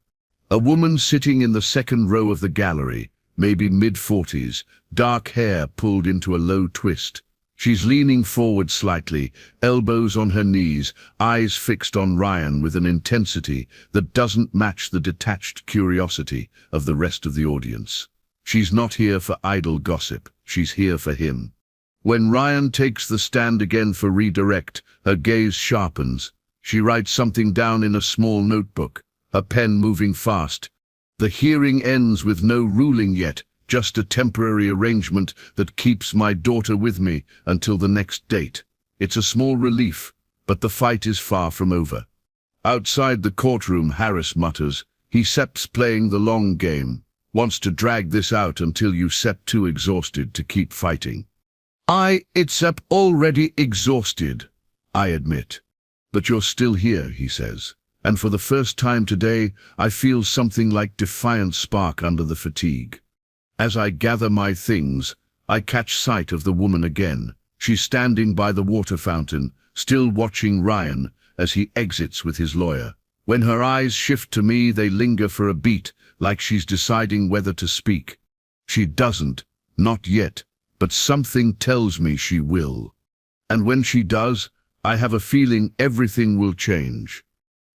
A woman sitting in the second row of the gallery, maybe mid-40s, dark hair pulled into a low twist. She's leaning forward slightly, elbows on her knees, eyes fixed on Ryan with an intensity that doesn't match the detached curiosity of the rest of the audience. She's not here for idle gossip, she's here for him. When Ryan takes the stand again for redirect, her gaze sharpens. She writes something down in a small notebook, her pen moving fast. The hearing ends with no ruling yet, just a temporary arrangement that keeps my daughter with me until the next date. It's a small relief, but the fight is far from over. Outside the courtroom, Harris mutters, Sip's playing the long game, wants to drag this out until Sip too exhausted to keep fighting. It's Sip already exhausted, I admit. But you're still here, he says. And for the first time today, I feel something like defiant spark under the fatigue. As I gather my things, I catch sight of the woman again. She's standing by the water fountain, still watching Ryan as he exits with his lawyer. When her eyes shift to me, they linger for a beat, like she's deciding whether to speak. She doesn't, not yet, but something tells me she will. And when she does, I have a feeling everything will change.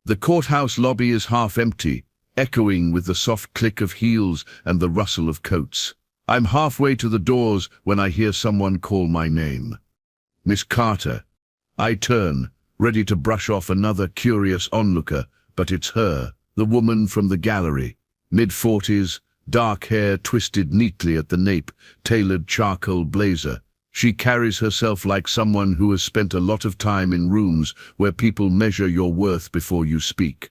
The courthouse lobby is half empty, echoing with the soft click of heels and the rustle of coats. I'm halfway to the doors when I hear someone call my name. Miss Carter. I turn, ready to brush off another curious onlooker, but it's her, the woman from the gallery. Mid-40s, dark hair twisted neatly at the nape, tailored charcoal blazer. She carries herself like someone who has spent a lot of time in rooms where people measure your worth before you speak.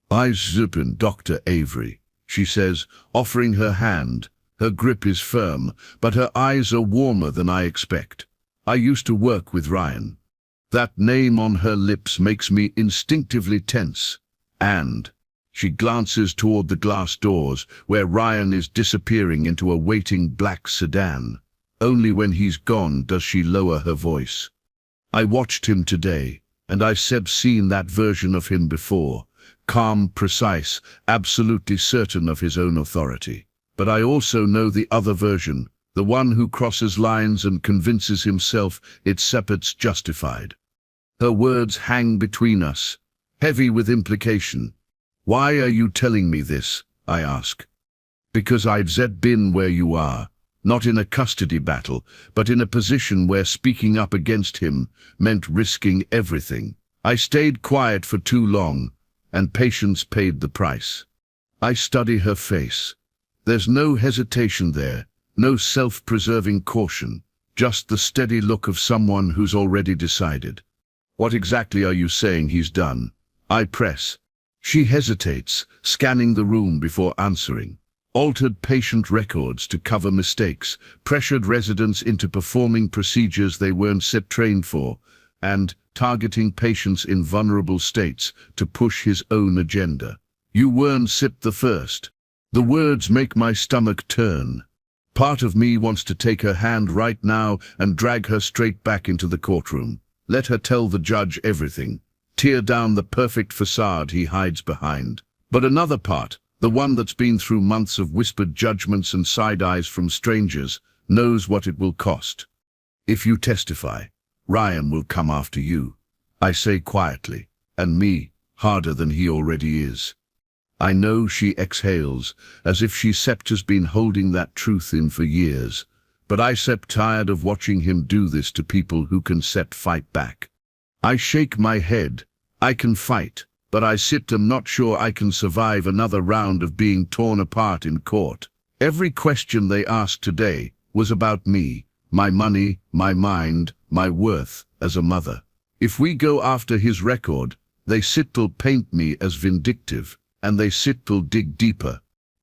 "I zupen Dr. Avery," she says, offering her hand. Her grip is firm, but her eyes are warmer than I expect. "I used to work with Ryan." That name on her lips makes me instinctively tense. And she glances toward the glass doors, where Ryan is disappearing into a waiting black sedan. Only when he's gone does she lower her voice. "I watched him today, and I've seen that version of him before. Calm, precise, absolutely certain of his own authority. But I also know the other version, the one who crosses lines and convinces himself its separate's justified." Her words hang between us, heavy with implication. "Why are you telling me this?" I ask. "Because I've been where you are. Not in a custody battle, but in a position where speaking up against him meant risking everything. I stayed quiet for too long, and patience paid the price." I study her face. There's no hesitation there, no self-preserving caution, just the steady look of someone who's already decided. "What exactly are you saying he's done?" I press. She hesitates, scanning the room before answering. Altered patient records to cover mistakes, pressured residents into performing procedures they weren't trained for, and targeting patients in vulnerable states to push his own agenda. "You weren't the first." The words make my stomach turn. Part of me wants to take her hand right now and drag her straight back into the courtroom. Let her tell the judge everything. Tear down the perfect facade he hides behind. But another part, the one that's been through months of whispered judgments and side eyes from strangers, knows what it will cost. "If you testify, Ryan will come after you," I say quietly, "and me, harder than he already is." I know she exhales, as if has been holding that truth in for years. But I'm tired of watching him do this to people who can fight back. I shake my head. I can fight, but am not sure I can survive another round of being torn apart in court. Every question they asked today was about me, my money, my mind, my worth as a mother. If we go after his record, they will paint me as vindictive, and they will dig deeper.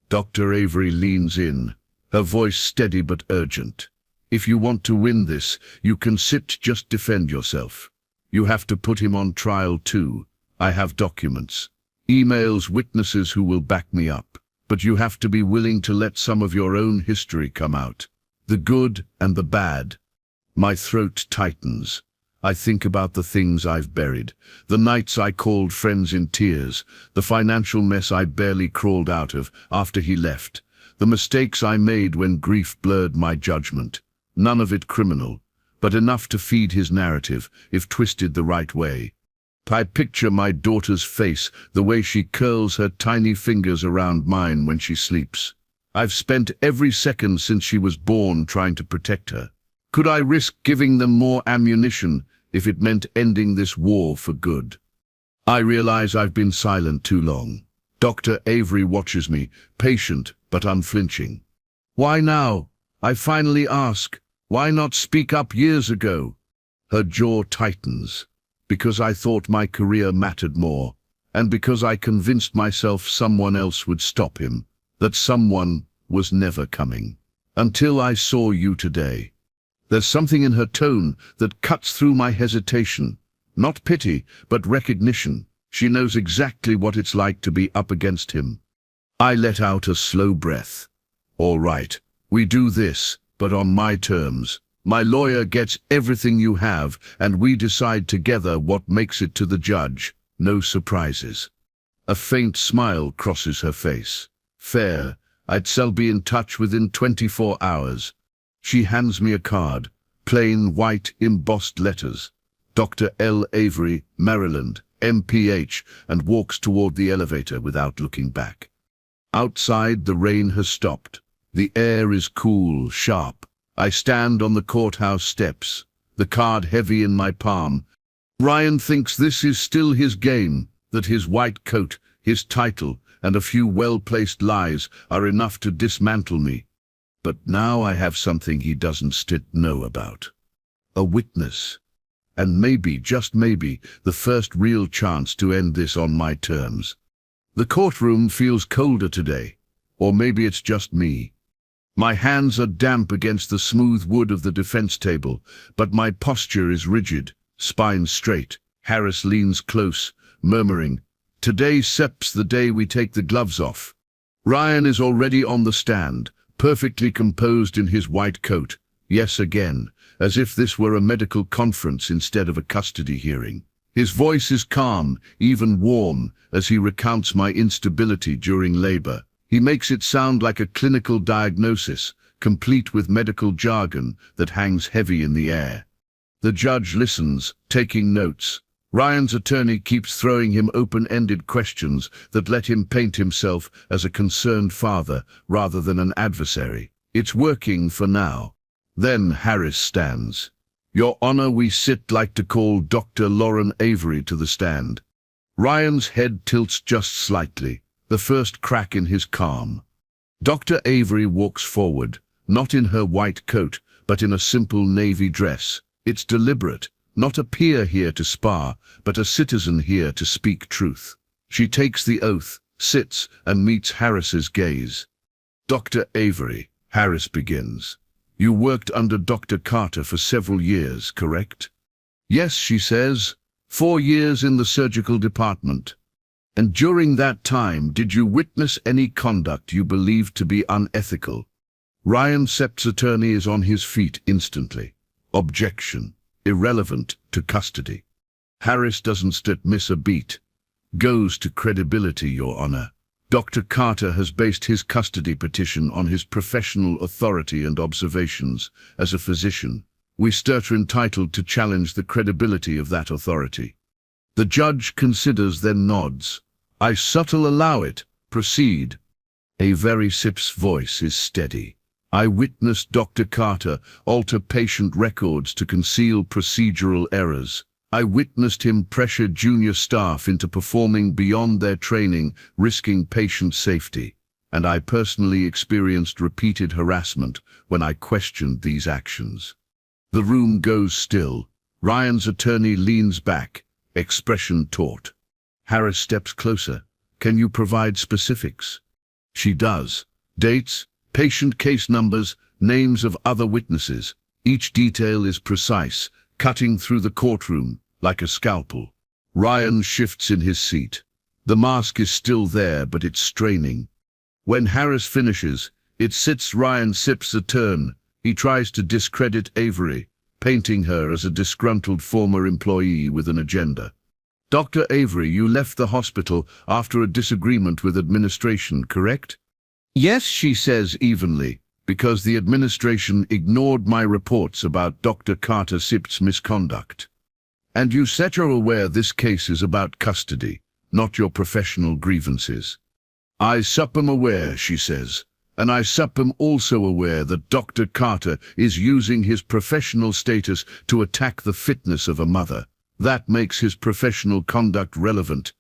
Dr. Avery leans in, her voice steady but urgent. "If you want to win this, you can just defend yourself. You have to put him on trial too. I have documents, emails, witnesses who will back me up. But you have to be willing to let some of your own history come out. The good and the bad." My throat tightens. I think about the things I've buried, the nights I called friends in tears, the financial mess I barely crawled out of after he left, the mistakes I made when grief blurred my judgment. None of it criminal, but enough to feed his narrative if twisted the right way. I picture my daughter's face, the way she curls her tiny fingers around mine when she sleeps. I've spent every second since she was born trying to protect her. Could I risk giving them more ammunition if it meant ending this war for good? I realize I've been silent too long. Dr. Avery watches me, patient but unflinching. "Why now?" I finally ask. "Why not speak up years ago?" Her jaw tightens. "Because I thought my career mattered more, and because I convinced myself someone else would stop him, that someone was never coming. Until I saw you today." There's something in her tone that cuts through my hesitation. Not pity, but recognition. She knows exactly what it's like to be up against him. I let out a slow breath. "All right, we do this, but on my terms. My lawyer gets everything you have, and we decide together what makes it to the judge. No surprises." A faint smile crosses her face. "Fair, I'll be in touch within 24 hours. She hands me a card, plain white embossed letters. Dr. L. Avery, Maryland, MPH, and walks toward the elevator without looking back. Outside, the rain has stopped. The air is cool, sharp. I stand on the courthouse steps, the card heavy in my palm. Ryan thinks this is still his game, that his white coat, his title, and a few well-placed lies are enough to dismantle me. But now I have something he doesn't know about. A witness. And maybe, just maybe, the first real chance to end this on my terms. The courtroom feels colder today. Or maybe it's just me. My hands are damp against the smooth wood of the defense table, but my posture is rigid, spine straight. Harris leans close, murmuring, "Today Sep's the day we take the gloves off." Ryan is already on the stand, perfectly composed in his white coat. Yes, again, as if this were a medical conference instead of a custody hearing. His voice is calm, even warm, as he recounts my instability during labor. He makes it sound like a clinical diagnosis, complete with medical jargon that hangs heavy in the air. The judge listens, taking notes. Ryan's attorney keeps throwing him open-ended questions that let him paint himself as a concerned father rather than an adversary. It's working for now. Then Harris stands. "Your Honor, we like to call Dr. Lauren Avery to the stand." Ryan's head tilts just slightly, the first crack in his calm. Dr. Avery walks forward, not in her white coat, but in a simple navy dress. It's deliberate, not a peer here to spar, but a citizen here to speak truth. She takes the oath, sits, and meets Harris's gaze. "Dr. Avery," Harris begins, "you worked under Dr. Carter for several years, correct?" "Yes," she says, 4 years in the surgical department." "And during that time, did you witness any conduct you believed to be unethical?" Ryan Sepp's attorney is on his feet instantly. Objection. Irrelevant to custody. Harris doesn't miss a beat. "Goes to credibility, Your Honor. Dr. Carter has based his custody petition on his professional authority and observations as a physician. We are entitled to challenge the credibility of that authority." The judge considers, then nods. "I subtle allow it. Proceed." A very Sipp's voice is steady. "I witnessed Dr. Carter alter patient records to conceal procedural errors. I witnessed him pressure junior staff into performing beyond their training, risking patient safety. And I personally experienced repeated harassment when I questioned these actions." The room goes still. Ryan's attorney leans back, expression taut. Harris steps closer. "Can you provide specifics?" She does. Dates, patient case numbers, names of other witnesses. Each detail is precise, cutting through the courtroom like a scalpel. Ryan shifts in his seat. The mask is still there, but it's straining. When Harris finishes, it sits Ryan Sipp's turn. He tries to discredit Avery, painting her as a disgruntled former employee with an agenda. "Dr. Avery, you left the hospital after a disagreement with administration, correct?" "Yes," she says evenly, "because the administration ignored my reports about Dr. Carter Sipp's misconduct." "And you said you're aware this case is about custody, not your professional grievances." "I am aware," she says, "and I am also aware that Dr. Carter is using his professional status to attack the fitness of a mother. That makes his professional conduct relevant."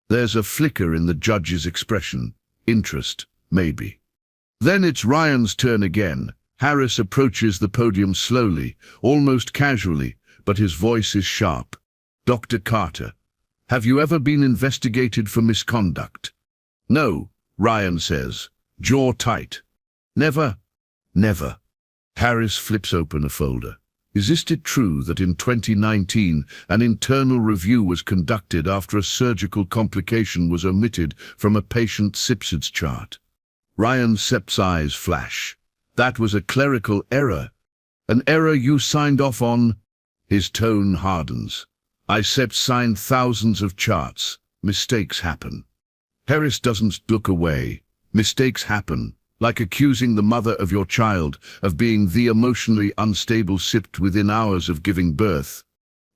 There's a flicker in the judge's expression. Interest, maybe. Then it's Ryan's turn again. Harris approaches the podium slowly, almost casually, but his voice is sharp. "Dr. Carter, have you ever been investigated for misconduct?" "No," Ryan says, jaw tight. "Never?" "Never." Harris flips open a folder. "Is it true that in 2019 an internal review was conducted after a surgical complication was omitted from a patient Sipp's chart?" Ryan Sepp's eyes flash. "That was a clerical error. An error you signed off on?" His tone hardens. "I signed thousands of charts. Mistakes happen." Harris doesn't look away. "Mistakes happen. Like accusing the mother of your child of being the emotionally unstable Sipp within hours of giving birth."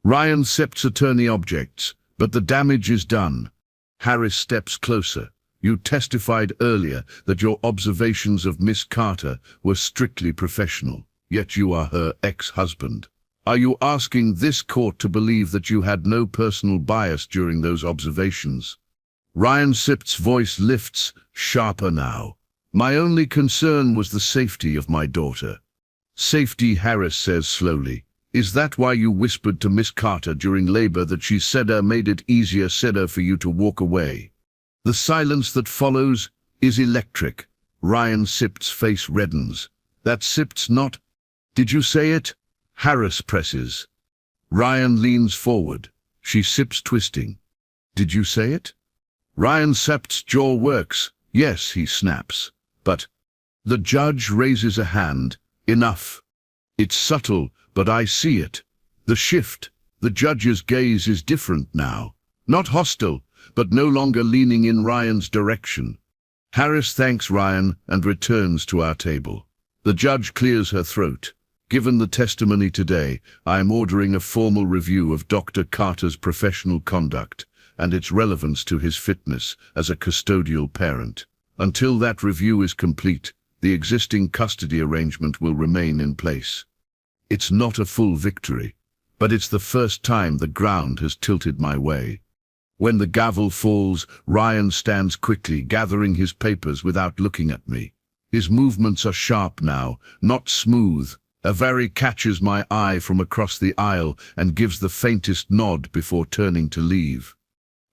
Ryan Sepp's attorney objects, but the damage is done. Harris steps closer. "You testified earlier that your observations of Miss Carter were strictly professional, yet you are her ex-husband. Are you asking this court to believe that you had no personal bias during those observations?" Ryan Sipt's voice lifts, sharper now. My only concern was the safety of my daughter. Safety, Harris says slowly. Is that why you whispered to Miss Carter during labor that she made it easier for you to walk away? The silence that follows is electric. Ryan Sipt's face reddens. That Sipt's not... Did you say it? Harris presses. Ryan leans forward. She sips twisting. Did you say it? Ryan Sipt's jaw works. Yes, he snaps. But... The judge raises a hand. Enough. It's subtle, but I see it. The shift. The judge's gaze is different now. Not hostile, but no longer leaning in Ryan's direction. Harris thanks Ryan and returns to our table. The judge clears her throat. Given the testimony today, I am ordering a formal review of Dr. Carter's professional conduct and its relevance to his fitness as a custodial parent. Until that review is complete, the existing custody arrangement will remain in place. It's not a full victory, but it's the first time the ground has tilted my way. When the gavel falls, Ryan stands quickly, gathering his papers without looking at me. His movements are sharp now, not smooth. Avari catches my eye from across the aisle and gives the faintest nod before turning to leave.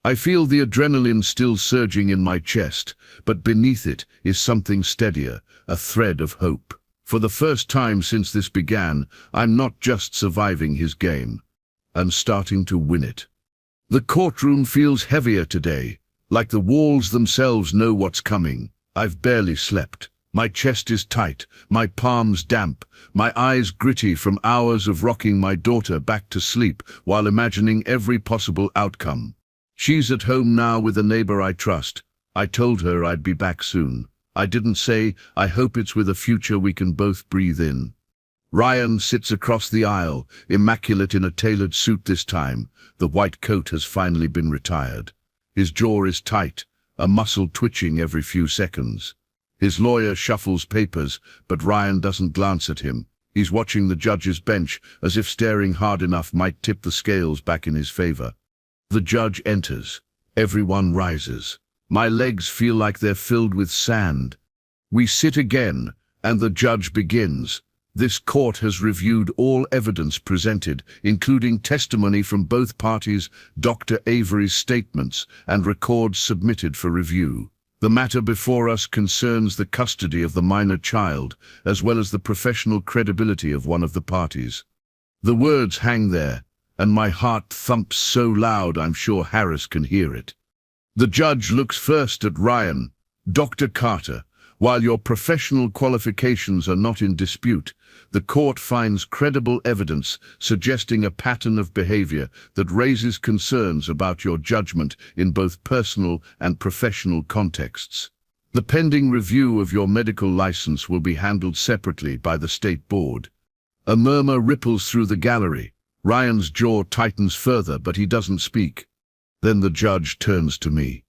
I feel the adrenaline still surging in my chest, but beneath it is something steadier, a thread of hope. For the first time since this began, I'm not just surviving his game. I'm starting to win it. The courtroom feels heavier today, like the walls themselves know what's coming. I've barely slept. My chest is tight, my palms damp, my eyes gritty from hours of rocking my daughter back to sleep while imagining every possible outcome. She's at home now with a neighbor I trust. I told her I'd be back soon. I didn't say, I hope it's with a future we can both breathe in. Ryan sits across the aisle, immaculate in a tailored suit this time. The white coat has finally been retired. His jaw is tight, a muscle twitching every few seconds. His lawyer shuffles papers, but Ryan doesn't glance at him. He's watching the judge's bench, as if staring hard enough might tip the scales back in his favor. The judge enters. Everyone rises. My legs feel like they're filled with sand. We sit again, and the judge begins. This court has reviewed all evidence presented, including testimony from both parties, Dr. Avery's statements, and records submitted for review. The matter before us concerns the custody of the minor child, as well as the professional credibility of one of the parties. The words hang there, and my heart thumps so loud I'm sure Harris can hear it. The judge looks first at Ryan. Dr. Carter, while your professional qualifications are not in dispute, the court finds credible evidence suggesting a pattern of behavior that raises concerns about your judgment in both personal and professional contexts. The pending review of your medical license will be handled separately by the state board. A murmur ripples through the gallery. Ryan's jaw tightens further, but he doesn't speak. Then the judge turns to me.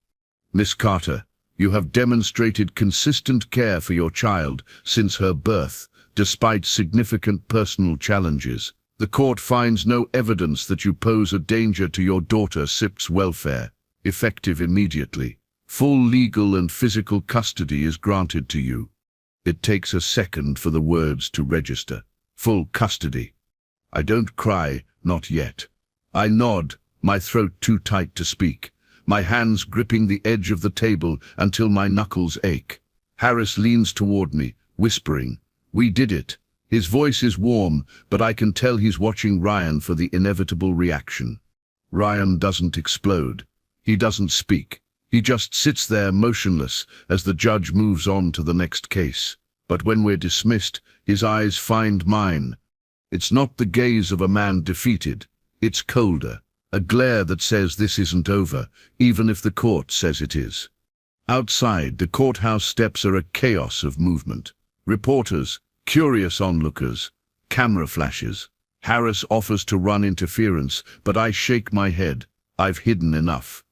Miss Carter, you have demonstrated consistent care for your child since her birth, despite significant personal challenges. The court finds no evidence that you pose a danger to your daughter Sipt's welfare. Effective immediately. Full legal and physical custody is granted to you. It takes a second for the words to register. Full custody. I don't cry, not yet. I nod, my throat too tight to speak, my hands gripping the edge of the table until my knuckles ache. Harris leans toward me, whispering, "We did it." His voice is warm, but I can tell he's watching Ryan for the inevitable reaction. Ryan doesn't explode. He doesn't speak. He just sits there motionless as the judge moves on to the next case. But when we're dismissed, his eyes find mine. It's not the gaze of a man defeated. It's colder, a glare that says this isn't over, even if the court says it is. Outside, the courthouse steps are a chaos of movement. Reporters, curious onlookers, camera flashes. Harris offers to run interference, but I shake my head. I've hidden enough.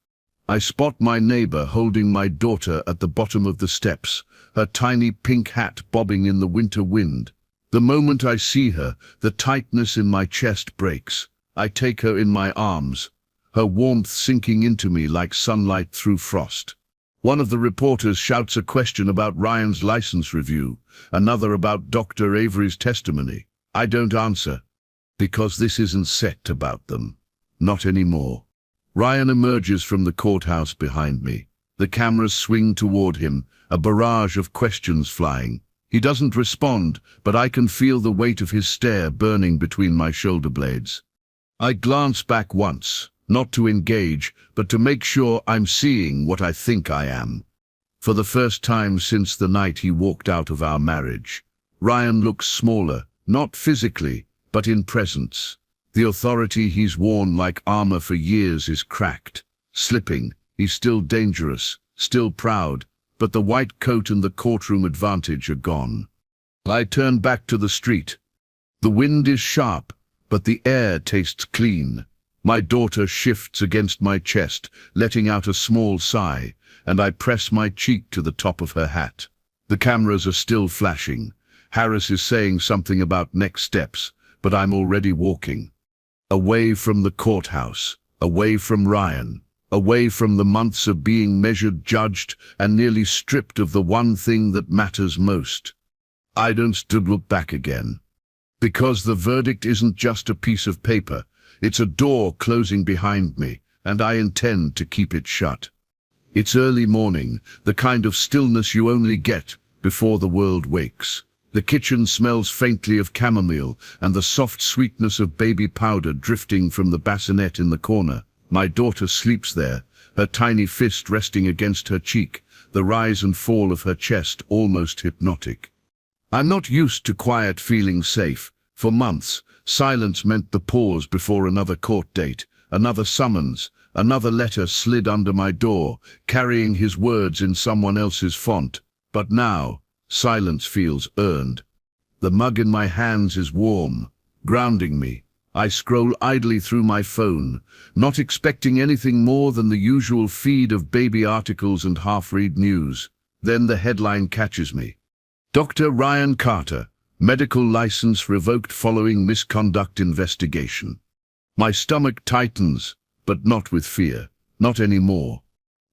I spot my neighbor holding my daughter at the bottom of the steps, her tiny pink hat bobbing in the winter wind. The moment I see her, the tightness in my chest breaks. I take her in my arms. her warmth sinking into me like sunlight through frost. One of the reporters shouts a question about Ryan's license review, another about Dr. Avery's testimony. I don't answer, because this isn't set about them. Not anymore. Ryan emerges from the courthouse behind me. The cameras swing toward him, a barrage of questions flying. He doesn't respond, but I can feel the weight of his stare burning between my shoulder blades. I glance back once, not to engage, but to make sure I'm seeing what I think I am. For the first time since the night he walked out of our marriage, Ryan looks smaller, not physically, but in presence. The authority he's worn like armor for years is cracked, slipping. He's still dangerous, still proud, but the white coat and the courtroom advantage are gone. I turn back to the street. The wind is sharp, but the air tastes clean. My daughter shifts against my chest, letting out a small sigh, and I press my cheek to the top of her hat. The cameras are still flashing. Harris is saying something about next steps, but I'm already walking. Away from the courthouse, away from Ryan, away from the months of being measured, judged, and nearly stripped of the one thing that matters most. I don't look back again. Because the verdict isn't just a piece of paper, it's a door closing behind me, and I intend to keep it shut. It's early morning, the kind of stillness you only get before the world wakes. The kitchen smells faintly of chamomile and the soft sweetness of baby powder drifting from the bassinet in the corner. My daughter sleeps there, her tiny fist resting against her cheek, the rise and fall of her chest almost hypnotic. I'm not used to quiet feeling safe. For months, silence meant the pause before another court date, another summons, another letter slid under my door, carrying his words in someone else's font. But now, silence feels earned. The mug in my hands is warm, grounding me. I scroll idly through my phone, not expecting anything more than the usual feed of baby articles and half-read news. Then the headline catches me. Dr. Ryan Carter, medical license revoked following misconduct investigation. My stomach tightens, but not with fear, not anymore.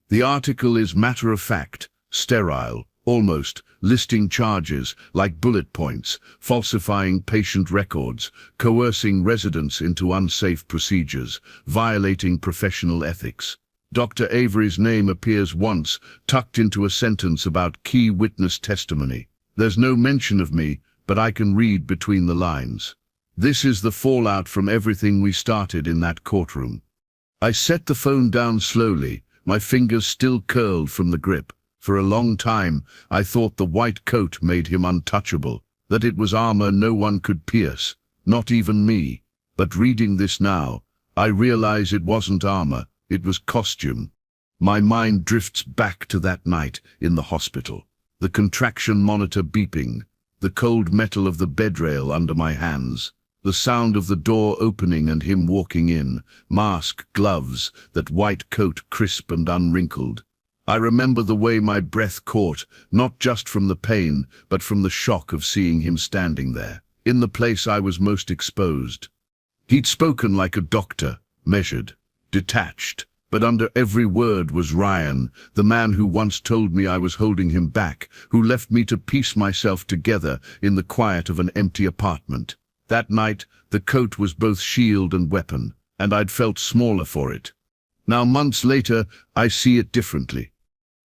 The article is matter-of-fact, sterile, almost, listing charges like bullet points, falsifying patient records, coercing residents into unsafe procedures, violating professional ethics. Dr. Avery's name appears once, tucked into a sentence about key witness testimony. There's no mention of me, but I can read between the lines. This is the fallout from everything we started in that courtroom. I set the phone down slowly, my fingers still curled from the grip. For a long time, I thought the white coat made him untouchable, that it was armor no one could pierce, not even me. But reading this now, I realize it wasn't armor, it was costume. My mind drifts back to that night in the hospital, the contraction monitor beeping, the cold metal of the bedrail under my hands, the sound of the door opening and him walking in, mask, gloves, that white coat crisp and unwrinkled. I remember the way my breath caught, not just from the pain, but from the shock of seeing him standing there, in the place I was most exposed. He'd spoken like a doctor, measured, detached, but under every word was Ryan, the man who once told me I was holding him back, who left me to piece myself together in the quiet of an empty apartment. That night, the coat was both shield and weapon, and I'd felt smaller for it. Now, months later, I see it differently.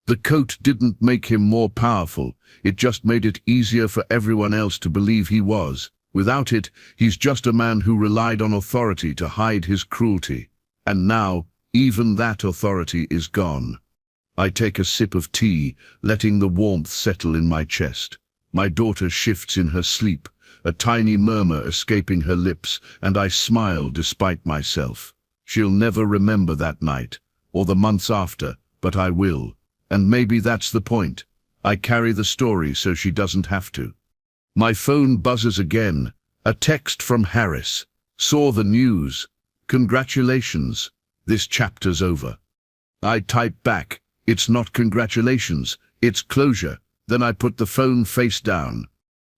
The coat didn't make him more powerful, it just made it easier for everyone else to believe he was. Without it, he's just a man who relied on authority to hide his cruelty. And now, even that authority is gone. I take a sip of tea, letting the warmth settle in my chest. My daughter shifts in her sleep, a tiny murmur escaping her lips, and I smile despite myself. She'll never remember that night, or the months after, but I will. And maybe that's the point. I carry the story so she doesn't have to. My phone buzzes again. A text from Harris. Saw the news. Congratulations. This chapter's over. I type back. It's not congratulations. It's closure. Then I put the phone face down.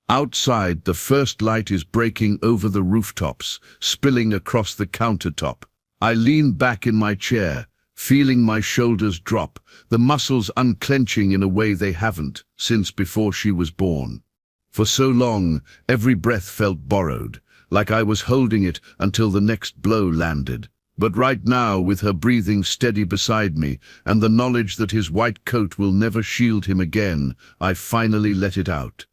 Outside, the first light is breaking over the rooftops, spilling across the countertop. I lean back in my chair, feeling my shoulders drop, the muscles unclenching in a way they haven't since before she was born. For so long, every breath felt borrowed, like I was holding it until the next blow landed. But right now, with her breathing steady beside me, and the knowledge that his white coat will never shield him again, I finally let it out.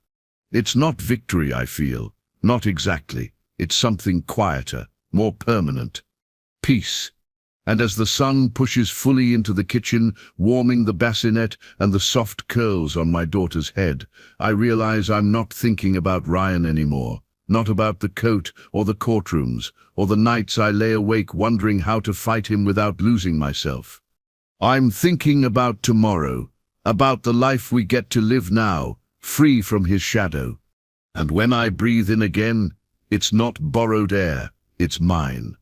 It's not victory, I feel. Not exactly. It's something quieter, more permanent. Peace. And as the sun pushes fully into the kitchen, warming the bassinet and the soft curls on my daughter's head, I realize I'm not thinking about Ryan anymore. Not about the coat or the courtrooms, or the nights I lay awake wondering how to fight him without losing myself. I'm thinking about tomorrow, about the life we get to live now, free from his shadow. And when I breathe in again, it's not borrowed air, it's mine.